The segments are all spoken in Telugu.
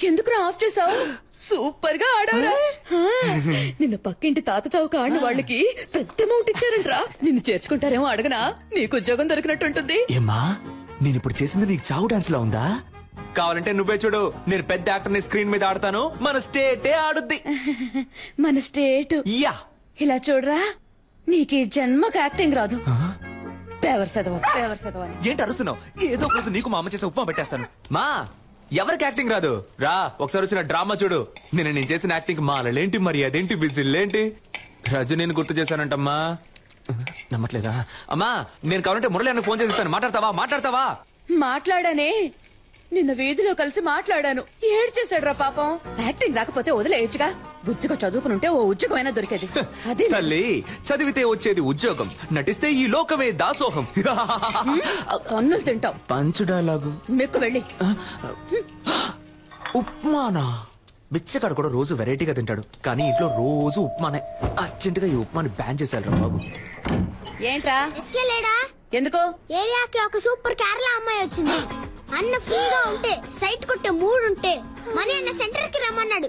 ఎందుకు ఆఫ్ చేసావు? సూపర్ గా ఆడావురా. నిన్న పక్కింటి తాత చౌక ఆడిన వాళ్ళకి పెద్ద అమౌంట్ ఇచ్చారంట్రా. నిన్ను చేర్చుకుంటారేమో అడగనా? నీకు ఉద్యోగం దొరికినట్టుంటుంది. ఏమా నేను ఇప్పుడు చేసింది నీకు చావు డాన్స్ లా ఉందా? కావాలంటే నువ్వే చూడు, నేను పెద్ద యాక్టర్ ని స్క్రీన్ మీద ఆడతాను, మన స్టేటే ఆడుద్ది. మన స్టేట్ యా ఇలా చూడరా, నీకు ఈ జన్మకు యాక్టింగ్ రాదు. ఏంటి అరుస్తున్నావు? ఏదో ఒక రోజు నీకు మా అమ్మ చేసే ఉప్మా పెట్టేస్తాను. మా ఎవరికి యాక్టింగ్ రాదు రా, ఒకసారి వచ్చిన డ్రామా చూడు. నేను చేసిన యాక్టింగ్ మాలలేంటి, మరి అదేంటి, బిజిల్లేంటి, రజనీని గుర్తు చేశానంటమ్మా. నమ్మట్లేదా? అమ్మా నేను కావాలంటే మురళి అన్న ఫోన్ చేసిస్తాను, మాట్లాడతావా? మాట్లాడానే, నిన్న వీధిలో కలిసి మాట్లాడాను. ఏడ్చేశాడురా పాపం. యాక్టింగ్ రాకపోతే వదిలేయచ్చుగా, బుద్ధిగా చదువుకునుంటే ఓ ఉద్యోగమైనా దొరికేది. అది తల్లి, చదివితే వచ్చేది ఉద్యోగం, నటిస్తే ఈ లోకమే దాసోహం. కన్నులు తింటావు. పంచు డైలాగు మెక్కు వెళ్ళి. ఉప్మానా? బిచ్చగాడు కూడా రోజు వెరైటీగా తింటాడు, కానీ ఇంట్లో రోజు ఉప్మానే. అర్జెంట్ గా ఈ ఉప్మాని బ్యాన్ చేశారు బాబు. ఏంట్రా లేడా? ఎందుకు? ఏరియాకి ఒక సూపర్ కేరళ అమ్మాయి వచ్చింది. అన్న ఫ్రీగా ఉంటే, సైట్ కొట్టే మూడుంటే మనీ అన్న సెంటర్ కి రమ్మన్నాడు.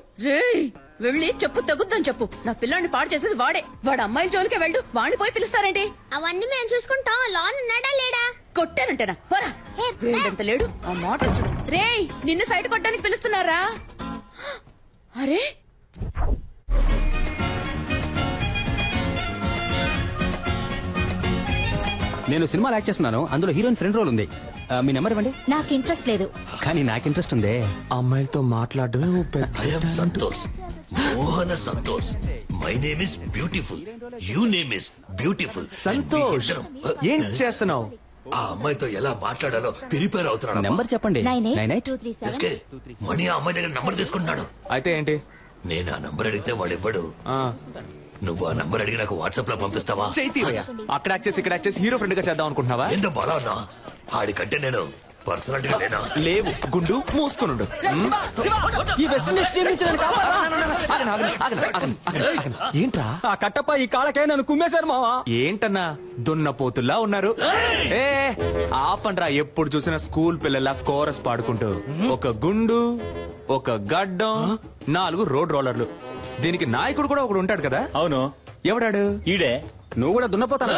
వెళ్ళి చెప్పు, తగ్గుద్దని చెప్పు. నా పిల్లాన్ని పాడు చేసేది వాడే. వాడు అమ్మాయిల జోలికే వెళ్ళు, వాడిని పోయి పిలుస్తారేంటి? అవన్నీ మేము చూసుకుంటాం. లోన్ ఉన్నాడా లేడా? కొట్టానంటేనా? పోరా. వీడంత లేడు, ఆ మాట చూడు. రేయ్, నిన్ను సైట్ కొట్టడానికి పిలుస్తున్నారా? అరే నేను సినిమాలో యాక్ట్ చేస్తున్నాను, అందులో హీరోయిన్ ఫ్రెండ్ రోల్ ఉంది. మీ నెంబర్ ఇవ్వండి. నాకు ఇంట్రెస్ట్ లేదు. కానీ నాకు ఇంట్రెస్ట్ ఉంది. అమ్మాయిలతో మాట్లాడమే. Santosh, Mohana Santosh. My name is beautiful, you name is beautiful. Santosh, ఏం చేస్తున్నావు? ఆ అమ్మాయితో ఎలా మాట్లాడాలో ప్రిపేర్ అవుతున్నాడు. నెంబర్ చెప్పండి. మణి ఆ అమ్మాయి దగ్గర నంబర్ తీసుకుంటున్నాడు. అయితే ఏంటి? నేను ఆ నంబర్ అడిగితే వాడు ఇవ్వడు. నువ్వు ఆ నంబర్ అడిగి నాకు వాట్సాప్ లో పంపిస్తావా? అక్కడ యాక్ట్ చేసి ఇక్కడ యాక్ట్ చేసి హీరో ఫ్రెండ్ గా చేద్దాం అనుకుంటున్నావా? ఎంత బలా ఉన్నా ఆడికంటే నేను పర్సనాలిటీగా లేనా? లేవు, గుండు మూసుకునుండు. ఏంట్రా ఆ కట్టప్ప ఈ కాళ్ళకే నన్ను కుమ్మేశారు మావా. ఏంటన్నా దున్నపోతుల్లా ఉన్నారు? ఏ ఆపండ్రా, ఎప్పుడు చూసినా స్కూల్ పిల్లల కోరస్ పాడుకుంటూ. ఒక గుండు, ఒక గడ్డం, 4 రోడ్ రోలర్లు. దీనికి నాయకుడు కూడా ఒకడు ఉంటాడు కదా? అవును. ఎవడాడు? ఈడే. నువ్వు కూడా దున్నపోతాను.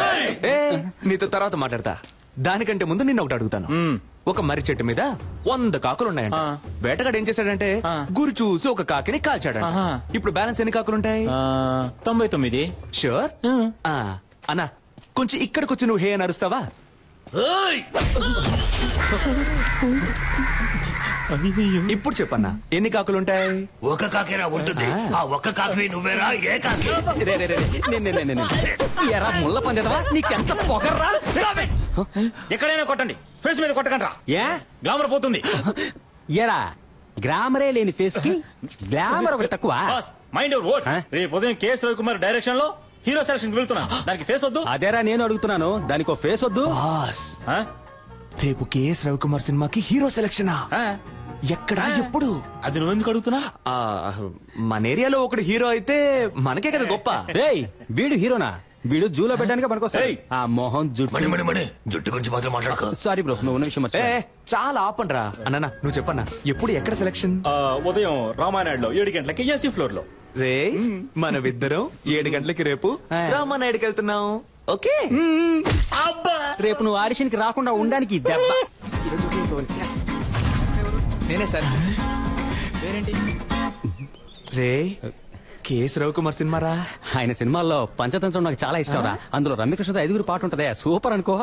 ఏ నీతో తర్వాత మాట్లాడతా. దానికంటే ముందు నిన్న ఒకటి అడుగుతాను. ఒక మర్రి చెట్టు మీద 100 కాకులున్నాయంట. వేటగాడు ఏం చేశాడంటే గురి చూసి ఒక కాకిని కాల్చాడంట. ఇప్పుడు బ్యాలెన్స్ ఎన్ని కాకులుంటాయి? 99. షూర్? అన్నా కొంచెం ఇక్కడికొచ్చి నువ్వు హే అని అరుస్తావా? ఇప్పుడు చెప్పన్నా, ఎన్ని కాకులుంటాయి? ఒక కాకేరా ఉంటుంది. ఆ ఒక్క కాకి నువ్వేరా? ఏ కాకి? ఎరా ముళ్ళ పందేదవా, నీకెంత పొగర్రా? ఎక్కడైనా కొట్టండి, ఫేస్ మీద కొట్టకండి. ఏ గ్లామర్ పోతుంది. ఎరా గ్లామరే లేని ఫేస్ కి గ్లామర్ ఒకటి తక్కువ. Mind your words. రేపు ఉదయం కేఎస్ రవికుమార్ డైరెక్షన్ లో హీరో సెలక్షన్ కి వెళ్తున్నా. దానికి ఫేస్ వద్దు. అదేరా నేను అడుగుతున్నాను, దానికి ఒక ఫేస్ వద్దు. రేపు కేఎస్ రవికుమార్ సినిమాకి హీరో సెలక్షనా? ఎక్కడ, ఎప్పుడు? అది నువ్వెందుకు అడుగుతున్నా? మన ఏరియాలో ఒకడు హీరో అయితే మనకే కదా గొప్ప. రేయ్ వీడు హీరోనా? వీడు జూలో పెట్టడానికి పనికొస్తాయి. ఆ మోహన్ జుట్టు గురించి మాత్రం మాట్లాడక. సారీ బ్రో, నువ్వు ఉన్న విషయం చాలా ఆపండ్రా. అన్న నువ్వు చెప్పన్నా, ఎప్పుడు ఎక్కడ సెలక్షన్? ఉదయం రామానాయుడులో 7 గంటలకి ఏసీ ఫ్లోర్ లో. రే మనమిద్దరం 7 గంటలకి రేపు రామానాయుడుకి వెళ్తున్నాం. ఓకే? రేపు నువ్వు ఆడిషన్ కి రాకుండా ఉండడానికి దెబ్బ. నేనే సార్. రే కేఎస్ రవికుమార్ సినిమారా? ఆయన సినిమాల్లో పంచతంత్రం నాకు చాలా ఇష్టం రా. అందులో రమ్యకృష్ణతో 5 పాట ఉంటదే, సూపర్ అనుకో.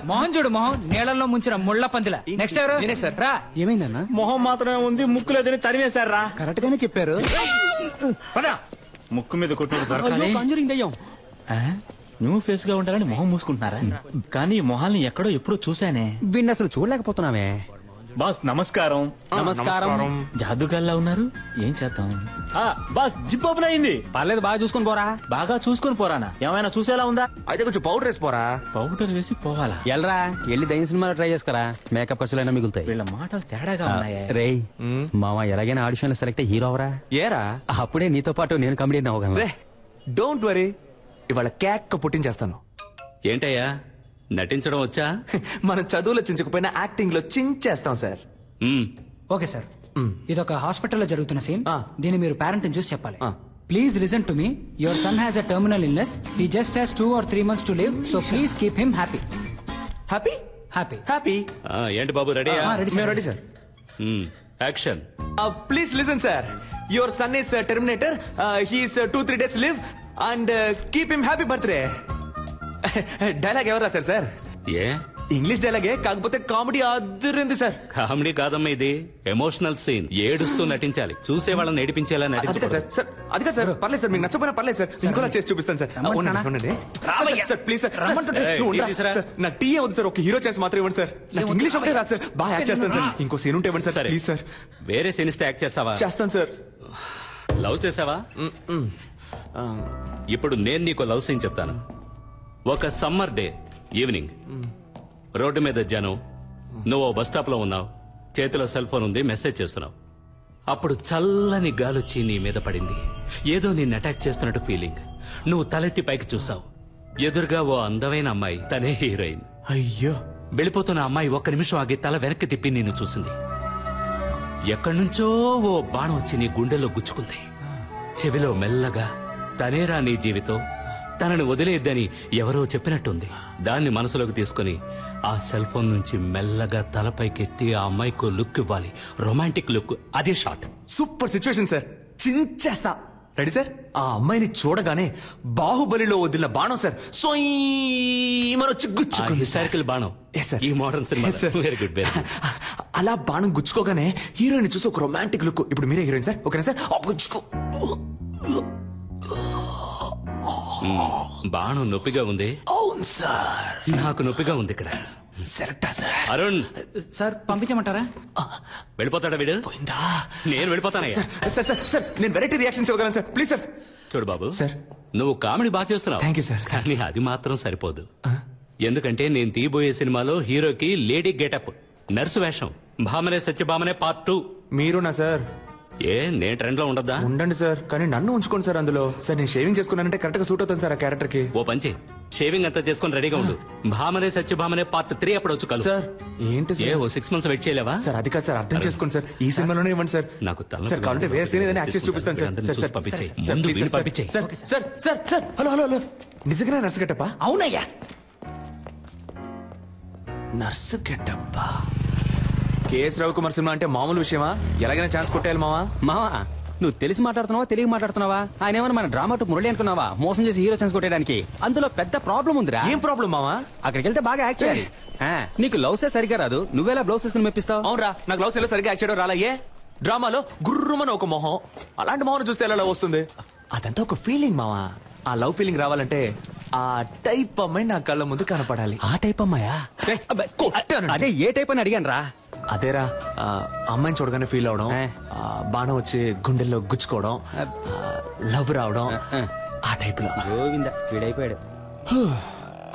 మోహన్ చూడు, మోహన్ నీళ్ళల్లో ముంచిన ముళ్ళ పందిల. నెక్స్ట్ ఎవరు? నేనే సార్. రా. ఏమైందన్నా? మొహం మాత్రమే ఉంది, ముక్కు లేదని తరివేశారా? కరెక్ట్ గానే చెప్పారు. ముక్కు మీద కొట్టు దయ్యం. న్యూ ఫేస్ గా ఉంటారని మొహం మూసుకుంటున్నారా? కానీ మొహాల్ని ఎక్కడో ఎప్పుడో చూసానే. వీడిని అసలు చూడలేకపోతున్నామే. బాస్ నమస్కారం. నమస్కారం. జాదుగాల్లా ఉన్నారు, ఏం చేద్దాం? బాస్ జిప్ ఓపెన్ అయింది. పర్లేదు, బాగా చూసుకొని పోరా. బాగా చూసుకొని పోరానా? ఏమైనా చూసేలా ఉందా? అయితే కొంచెం పౌడర్ వేసిపోరా. పౌడర్ వేసి పోవాలా? ఎల్రా, వెళ్ళి దయ్యం సినిమాలో ట్రై చేసుకురా, మేకప్ ఖర్చులైనా మిగులుతాయి. వీళ్ళ మాటలు తేడాగా ఉన్నాయా? రేయ్ మామ, ఎలాగైనా ఆడిషన్ లో సెలెక్ట్ హీరో అవరా. ఏరా అప్పుడే నీతో పాటు నేను కమెడియన్ అవగలను. రే డోంట్ వరీ, ఇవాళ కేక్ పుట్టించేస్తాను. ఏంటయ్యా నటించడం వచ్చా? మనం చదువులో చించకపోయినా యాక్టింగ్ లో చించేస్తాం సార్. ఓకే సార్, ఇదొక హాస్పిటల్లో జరుగుతున్న సీన్. దీన్ని మీరు పేరెంట్ చూసి చెప్పాలి. ఆ. Please listen to me. Your son has a terminal illness. He just has 2 or 3 months to live. So please keep him happy. Happy happy. Happy. ఏంటి బాబు రెడీయా? మేము ready sir. Action. Please listen sir. Your son is Terminator. He's 2-3 days live and keep him happy birthday. Dialogue ఎవరు రాశారు సార్? ఏ ఇంగ్లీష్ డైలాగే, కాకపోతే కామెడీ అదిరింది సార్. కామెడీ కాదమ్మా, ఇది ఎమోషనల్ సీన్. ఏడుస్తూ నటించాలి, చూసే వాళ్ళని ఏడిపించేలా అది కాదు నటించాలి. సార్. సార్ అది కాదు సార్. పర్లేదు సార్, మీకు నచ్చపోయినా పర్లేదు సార్. ఇంకోలా చేసి చూపిస్తాను సార్. ఉండండి. Sir please sir. నువ్వు ఉండు. సార్, నా టీ వద్దు సార్, ఒక హీరో చేసి మాత్రం ఇవ్వండి సార్. నాకు ఇంగ్లీష్ ఒకటే రాదు సార్, బాగా యాక్ట్ చేస్తాను సార్. ఇంకో సీన్ ఉంటే ఇవ్వండి సార్ సరే. Please sir. వేరే సీన్ ఇస్తే యాక్ట్ చేస్తావా? చేస్తాను సార్. లవ్ చేసావా? ఇప్పుడు నేను నీకు లవ్ సీన్ చెప్తాను. ఒక సమ్మర్ డే ఈవినింగ్, రోడ్డు మీద జనం, నువ్వు బస్ స్టాప్ లో ఉన్నావు, చేతిలో సెల్ ఫోన్ ఉంది, మెసేజ్ చేస్తున్నావు. అప్పుడు చల్లని గాలొచ్చి నీ మీద పడింది. ఏదో నిన్ను అటాక్ చేస్తున్నట్టు ఫీలింగ్. నువ్వు తలెత్తి పైకి చూసావు. ఎదురుగా ఓ అందమైన అమ్మాయి, తనే హీరోయిన్. అయ్యో. వెళ్ళిపోతున్న అమ్మాయి ఒక్క నిమిషం ఆగి తల వెనక్కి తిప్పి నిన్ను చూసింది. ఎక్కడి నుంచో ఓ బాణం వచ్చి నీ గుండెల్లో గుచ్చుకుంది. చెవిలో మెల్లగా, తనేరా నీ జీవితం, తనని వదిలేద్దని ఎవరో చెప్పినట్టుంది. దాన్ని మనసులోకి తీసుకుని ఆ సెల్ ఫోన్ నుంచి మెల్లగా తలపైకెత్తి ఆ అమ్మాయికి లుక్ ఇవ్వాలి, రొమాంటిక్ లుక్. అదే షాట్. సూపర్ సిచ్యువేషన్ సార్, చించేస్తా. Ready sir? ఆ అమ్మాయిని చూడగానే బాహుబలిలో వదిలిన బాణం సార్, వచ్చి గుచ్చుకుంది. హిస్టారికల్ బాణం. Yes, sir. ఈ modern cinema. Yes, sir. Very good, very good. అలా బాణం గుచ్చుకోగానే హీరోయిన్ చూసి ఒక రొమాంటిక్ లుక్. ఇప్పుడు మీరే హీరోయిన్ సార్, ఓకేనా సార్? గుచ్చుకో. బాణం నొప్పిగా ఉంది. అవును సార్, నాకు నొప్పిగా ఉంది ఇక్కడ. సెలెక్టా సార్? అరుణ్, సార్ పంపించమంటారా? వెళ్ళిపోతాడా వీడు? పోయిందా? నేను వెళ్ళిపోతానయ్యా. సార్ సార్ సార్, నేను వెరైటీ రియాక్షన్స్ ఇవ్వగలను సార్, ప్లీజ్ సార్. చూడు బాబు, సార్. నువ్వు కామెడీ బాగా చేస్తున్నావు. Thank you, sir. కానీ అది మాత్రం సరిపోదు. ఎందుకంటే నేను తీయబోయే సినిమాలో హీరోకి లేడీ గెటప్, నర్సు వేషం, భామనే సత్యభామనే పార్ట్ 2. మీరునా సార్? ఏ నేను ట్రెండ్ లో ఉండద్దా? ఉండండి సార్, కానీ నన్ను ఉంచుకోండి సార్ అందులో. సార్ నేను షేవింగ్ చేసుకున్నానంటే కరెక్ట్ గా సూట్ అవుతుంది సార్ ఆ క్యారెక్టర్ కి. ఓ పంచి, షేవింగ్ అంతా చేసుకుని రెడీగా ఉండు. భామనే సత్యభామనే పార్ట్ 3 అప్పుడు వచ్చి కలు. సార్ ఏంటి ఏ సార్? ఓ 6 months వెయిట్ చేయలేవా? సార్ అది కాదు సార్, అర్థం చేసుకోండి సార్. ఈ సినిమాలోనే ఇవ్వండి సార్. నాకు తల సార్ కావాలంటే వేరే సీన్ ఏదైనా యాక్ట్ చేసి చూపిస్తాను సార్. అందరిని సార్ చూసి సార్ పంపించేయ్. సార్, ముందు ప్లీజ్ వీడిని సార్, పంపించేయ్. Sir sir sir sir, hello hello hello, నిజంగానే నర్సు గెటప్పా? అవునయ్యా. నర్సు గెటప్పా? కేఎస్ రవికుమార్ సినిమా అంటే మామూలు విషయమా? ఎలాగైనా ఛాన్స్ కొట్టేయాలి మావా. మావా, నువ్వు తెలిసి మాట్లాడుతున్నావా, తెలియ మాట్లాడుతున్నావా? ఆయన ఏమన్నా మన డ్రామా టు మురళి అనుకున్నావా? మోసం చేసి హీరో ఛాన్స్ కొట్టేయడానికి. అందులో పెద్ద ప్రాబ్లం ఉందిరా. ఏం ప్రాబ్లం మావా? అక్కడికి వెళ్తే బాగా యాక్ట్ చేయాలి. నీకు లవ్సే సరిగా రాదు, నువ్వేలా బ్లౌజ్ వేసుకుని మెప్పిస్తావు? అవునరా, నాకు లవ్ సీన్ లో సరిగ్గా యాక్ట్ చేయడం రాలయ్యే. డ్రామాలో గుర్రుమని ఒక మొహం, అలాంటి మొహం చూస్తే ఎలా లవ్ వస్తుంది? అదంతా ఒక ఫీలింగ్ మావా. ఆ లవ్ ఫీలింగ్ రావాలంటే ఆ టైప్ అమ్మాయి నా కళ్ళ ముందు కనపడాలి. ఆ టైప్ అమ్మాయా? అదే ఏ టైప్ అని అడిగాను రా. అదేరా, అమ్మాయిని చూడగానే ఫీల్ అవడం, బాణం వచ్చి గుండెల్లో గుచ్చుకోవడం, లవ్ రావడం, ఆ టైప్ లో. గోవింద వీడైపోయాడు.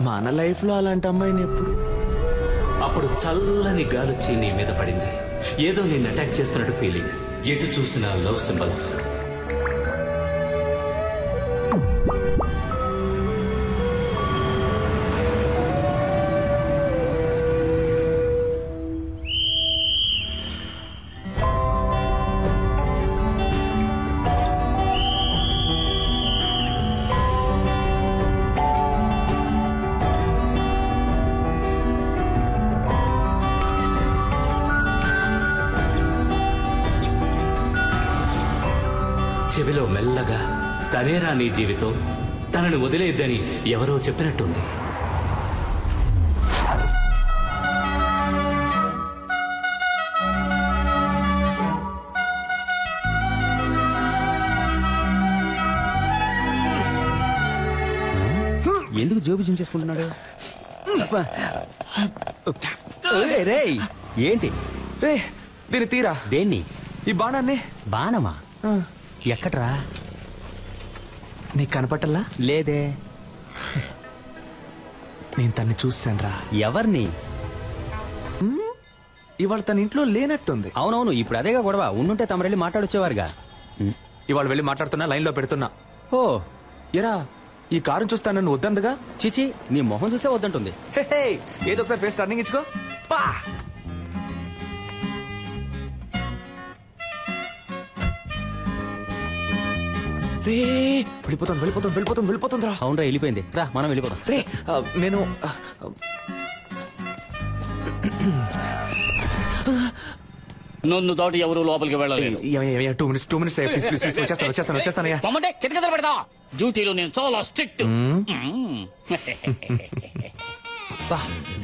మన లైఫ్ లో అలాంటి అమ్మాయిని ఎప్పుడు. అప్పుడు చల్లని గాలొచ్చి నీ మీద పడింది. ఏదో నిన్ను అటాక్ చేస్తున్నట్టు ఫీలింగ్. ఎటు చూసిన లవ్ సింబల్స్. చెవిలో మెల్లగా, తనేరా నీ జీవితం, తనని వదిలేద్దని ఎవరో చెప్పినట్టుంది. ఎందుకు జోబు చేసుకుంటున్నాడు? రేయ్ ఏంటి రే దీన్ని తీరా. దేన్ని? ఈ బాణాన్ని. బాణమా? ఎక్కడ్రా? నీకు కనపట్టల్లా? లేదే. నేను తన్ని చూశాను రా. ఎవరిని? ఇవాళ తన ఇంట్లో లేనట్టుంది. అవునవును, ఇప్పుడు అదేగా గొడవ. ఉండుంటే తమరెళ్ళి మాట్లాడొచ్చేవారుగా. ఇవాళ వెళ్ళి మాట్లాడుతున్నా, లైన్ లో పెడుతున్నా. ఓ ఎరా ఈ కారు చూస్తా నన్ను వద్దందుగా? చిచి, నీ మొహం చూసే వద్దంటుంది. ఏదో ఒకసారి ఫేస్ టర్నింగ్ ఇచ్చుకో. పా రే వెళ్ళిపోతుంది రా. అవునరా, వెళ్ళిపోయింది. రా మనం వెళ్ళిపోదాం. రే నేను నన్ను దాటి ఎవరు లోపలికి వెళ్ళలేదు. 2 minutes వచ్చేస్తానయ్యా. పొమ్మంటే కిటకిటలు పెడతా. డ్యూటీలో నేను చాలా స్ట్రిక్ట్.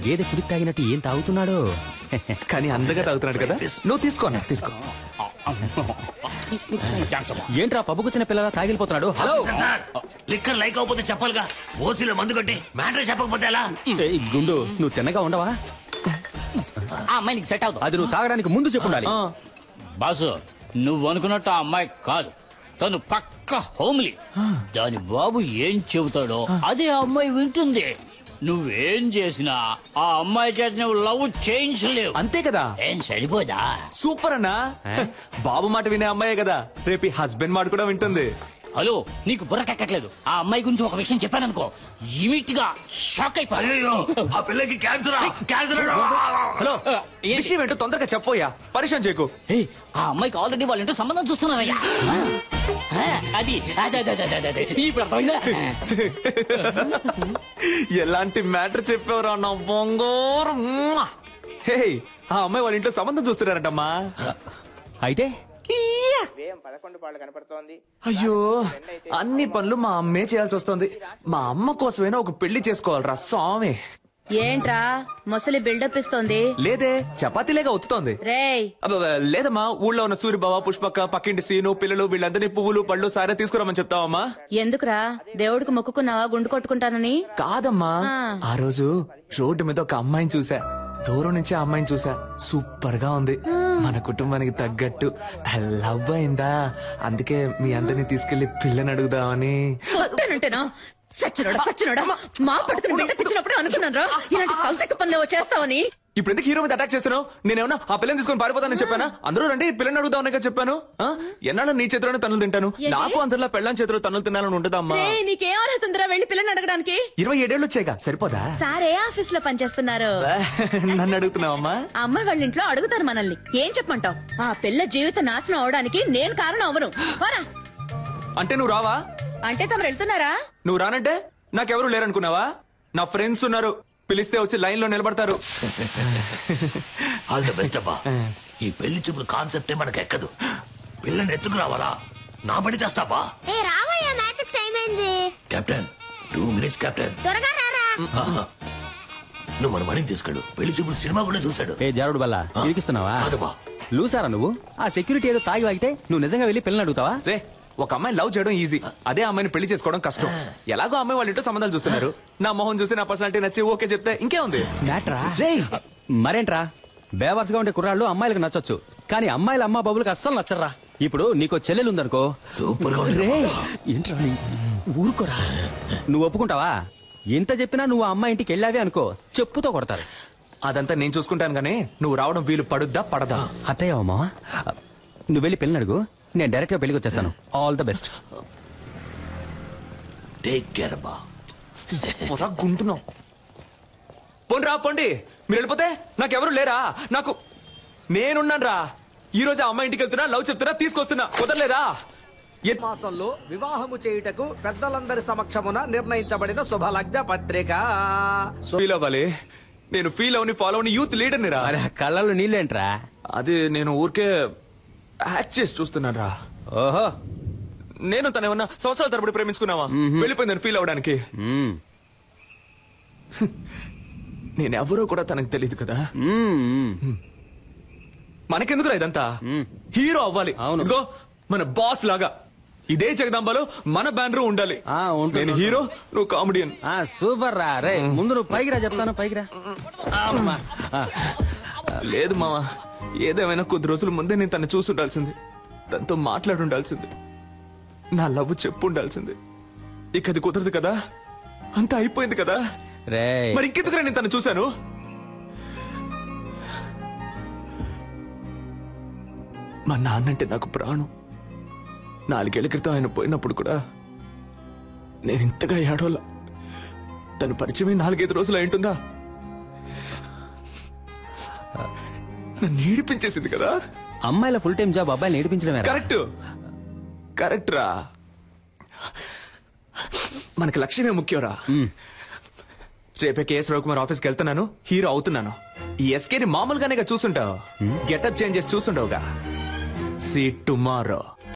గేదె కుడి తాగినట్టు ఏం తాగుతున్నాడు? కానీ అందగా తాగుతున్నాడు కదా. నువ్వు తీసుకో. ఏంట్రా పబ్బుకొచ్చిన పిల్లల తాగిలిపోతున్నాడు? హలో లిక్కర్ లైక్ అవకపోతే చెప్పాలిగా. ఓసీలో మందు కొట్టి మ్యాటర్ చెప్పకపోతే ఎలా? గుండు, నువ్వు తిన్నగా ఉండవా? ఆ అమ్మాయి నీకు సెట్ అవుతుంది. అది నువ్వు తాగడానికి ముందు చెప్పుండాలి. బాసు, నువ్వు అనుకున్నట్టు ఆ అమ్మాయి కాదు. తను పక్క హోమ్లీ. దాని బాబు ఏం చెబుతాడో అదే ఆ అమ్మాయి వింటుంది. నువ్వేం చేసినా ఆ అమ్మాయి చేత నువ్వు లవ్ చేయించలేవు. అంతే కదా? ఏం సరిపోదా? సూపర్ అన్నా. బాబు మాట వినే అమ్మాయే కదా, రేపు హస్బెండ్ మాట కూడా వింటుంది. హలో, నీకు బుర్రకెక్కట్లేదు. ఆ అమ్మాయి గురించి ఒక విషయం చెప్పాననుకో, ఇమిట్ గా షాక్ అయిపోయా. ఆ పిల్లకి క్యాన్సర్. హలో, విషయం ఏంటో తొందరగా చెప్పోయా, పరిచయం చేయకు. ఆ అమ్మాయికి ఆల్రెడీ వాళ్ళ ఇంటో సంబంధం చూస్తున్నారయ్యా. అది ఇప్పుడు అర్థమైందా? ఎలాంటి మ్యాటర్ చెప్పావురా నా బొంగోరు. హే, ఆ అమ్మాయి వాళ్ళ ఇంట్లో సంబంధం చూస్తున్నారంటమ్మా. అయితే అయ్యో, అన్ని పనులు మా అమ్మే చేయాల్సి వస్తుంది. మా అమ్మ కోసమైనా ఒక పెళ్లి చేసుకోవాలరా స్వామి. ఏంట్రా ముసలి బిల్డప్ ఇస్తోంది? లేదే, చపాతీలేగా ఒత్తుతోంది. రేయ్ లేదమ్మా, ఊళ్ళో ఉన్న సూరిబావ, పుష్పక్క, పక్కింటి సీను, పిల్లలు వీళ్ళందరినీ పువ్వులు పళ్ళు సారే తీసుకురామని చెప్తావమ్మా. ఎందుకురా? దేవుడికి మొక్కుకున్నావా గుండు కొట్టుకుంటానని? కాదమ్మా, ఆ రోజు రోడ్డు మీద ఒక అమ్మాయిని చూసా. దూరం నుంచి ఆ అమ్మాయిని చూసా. సూపర్ గా ఉంది. మన కుటుంబానికి తగ్గట్టు లవ్ అయిందా. అందుకే మీ అందరినీ తీసుకెళ్లి పిల్లని అడుగుదామని. సచ్చినోడా మా పట్టుకుని బిల్డప్ ఇచ్చినప్పుడు అనుకున్నాను రా ఇలాంటి కల్తెక్క పనులు చేస్తావని. ఇప్పుడు ఎందుకు హీరో మీద అటాక్ చేస్తున్నావు? నేనేమన్నా ఆ పిల్లని తీసుకొని పారిపోతానని చెప్పానా? అందరూ రండి పిల్లని అడుగుదామని చెప్పాను. ఎన్నాళ్ళ నీ చేతిలోనే తన్నులు తింటాను. నాకు అందరిలో పెళ్ళాం చేతిలో తన్నులు తినాలని ఉంటుందమ్మా. నీకేం అర్హత ఉందిరా వెళ్ళి పిల్లని అడగడానికి? 27 ఏళ్ళు వచ్చాయిగా, సరిపోదా? సారే ఆఫీస్ లో పనిచేస్తున్నారు. నన్ను అడుగుతున్నావమ్మా? అమ్మాయి వాళ్ళ ఇంట్లో అడుగుతారు మనల్ని. ఏం చెప్పమంటావు? ఆ పిల్ల జీవిత నాశనం అవడానికి నేను కారణం అవను. అంటే నువ్వు రావా? అంటే తమరు వెళ్తున్నారా? నువ్వు రానంటే నాకెవరు లేరనుకున్నావా? నా ఫ్రెండ్స్ ఉన్నారు, పిలిస్తే వచ్చి లైన్ లో నిలబడతారు. ఆల్ ద బెస్ట్ అబ్బా. ఈ పెళ్లి చూపుల కాన్సెప్టే మనకు ఎక్కదు. పిల్లని ఎత్తుకు రావాలా? నా పని చేస్తావా? రావయ్యా, మ్యాచ్ టైం అయింది. Captain 2 minutes captain. త్వరగా రారా. నువ్వు మన మణిని తీసుకెళ్ళు. పెళ్లి చూపులు సినిమా కూడా చూశాడు. ఏ జారుడు బల్ల ఇరికిస్తున్నావా? కాదబ్బా. లూసారా నువ్వు? ఆ సెక్యూరిటీ ఏదో తాగి వాగితే నువ్వు నిజంగా వెళ్ళి పిల్లని అడుగుతావా? రే, ఒక అమ్మాయిని లవ్ చేయడం ఈజీ, అదే అమ్మాయిని పెళ్లి చేసుకోవడం కష్టం. ఎలాగో అమ్మాయి వాళ్ళ ఇంట్లో సంబంధాలు చూస్తున్నారు. నా మొహం చూసి నా పర్సనాలిటీ నచ్చి ఓకే చెప్తే ఇంకే ఉంది. మరేంట్రా, బేవర్స్ గా ఉండే కుర్రాళ్ళు అమ్మాయిలకు నచ్చొచ్చు, కానీ అమ్మాయిల అమ్మా బాబులకు అస్సలు నచ్చరా. ఇప్పుడు నీకో చెల్లెలు ఉందనుకో. సూపర్ గా ఏంట్రా ఊరుకోరా. నువ్వు ఒప్పుకుంటావా? ఇంత చెప్పినా నువ్వు అమ్మాయి ఇంటికి వెళ్ళావే అనుకో, చెప్పుతో కొడతారు. అదంతా నేను చూసుకుంటాను గానీ నువ్వు రావడం వీలు పడుద్దా పడదా? అత్తయ్యమ్మా, నువ్వు వెళ్ళి పెళ్ళి అడుగు, నేను డైరెక్ట్ గా పెళ్లికి వచ్చేస్తాను. All the best. Take care అబ్బా. గుంటున్నావు. పోండి రా, పోండి. మీరు వెళ్ళిపోతే నాకెవరు లేరా? నాకు నేనున్నాను రా. ఈ రోజు అమ్మాయి ఇంటికి వెళ్తున్నా, లవ్ చెప్తున్నా, తీసుకొస్తున్నా. కుదరలేదా? మాసంలో వివాహము చేయుటకు పెద్దలందరి సమక్షమున నిర్ణయించబడిన శుభలగ్న పత్రిక. ఫీల్ అవ్వాలి. నేను ఫీల్ అవని ఫాలో అవని యూత్ లీడర్ని రా. కళ్ళల్లో నీళ్ళేంట్రా? అది నేను ఊరికే యాక్ట్ చేసి చూస్తున్నాను రా. ఓహో, నేను తనేమన్నా సంవత్సరాల తరబడి ప్రేమించుకున్నావా? వెళ్ళిపోయిందని ఫీల్ అవడానికి. నేనెవరో కూడా తనకు తెలియదు కదా. మనకెందుకురా ఇదంతా? హీరో అవ్వాలి. అవును, మన బాస్ లాగా. ఇదే జగదాంబలో మన బ్యానర్ ఉండాలి. నేను హీరో, నువ్వు కామెడియన్. సూపర్ రా. రే ముందు నువ్వు పైకి రా, చెప్తాను. పైకి రా. లేదు మావా, ఏదేమైనా కొద్ది రోజుల ముందే నేను తను చూసి ఉండాల్సింది, తనతో మాట్లాడి ఉండాల్సింది, నా లవ్ చెప్పు ఉండాల్సింది. ఇక అది కుదరదు కదా, అంతా అయిపోయింది కదా. మరి ఇంకెందుకురా నేను తను చూశాను? మా నాన్నంటే నాకు ప్రాణం. 4 ఏళ్ల క్రితం ఆయన పోయినప్పుడు కూడా నేను ఇంతగా ఏడోలా. తను పరిచయం 4-5 రోజులు అయింటుందా? నన్ను ఏడిపించేసింది కదా. అమ్మాయిల ఫుల్ టైం జాబ్ అబ్బాయిని ఏడిపించడమే. కరెక్ట్ రా. మనకి లక్ష్యమే ముఖ్యంరా. రేపే కేఎస్ రవికుమార్ ఆఫీస్కి వెళ్తున్నాను, హీరో అవుతున్నాను. ఈ ఎస్కేని మామూలుగానే చూసుంటావు, గెటప్ చేంజ్ చేసి చూసుంటావుగా. See tomorrow.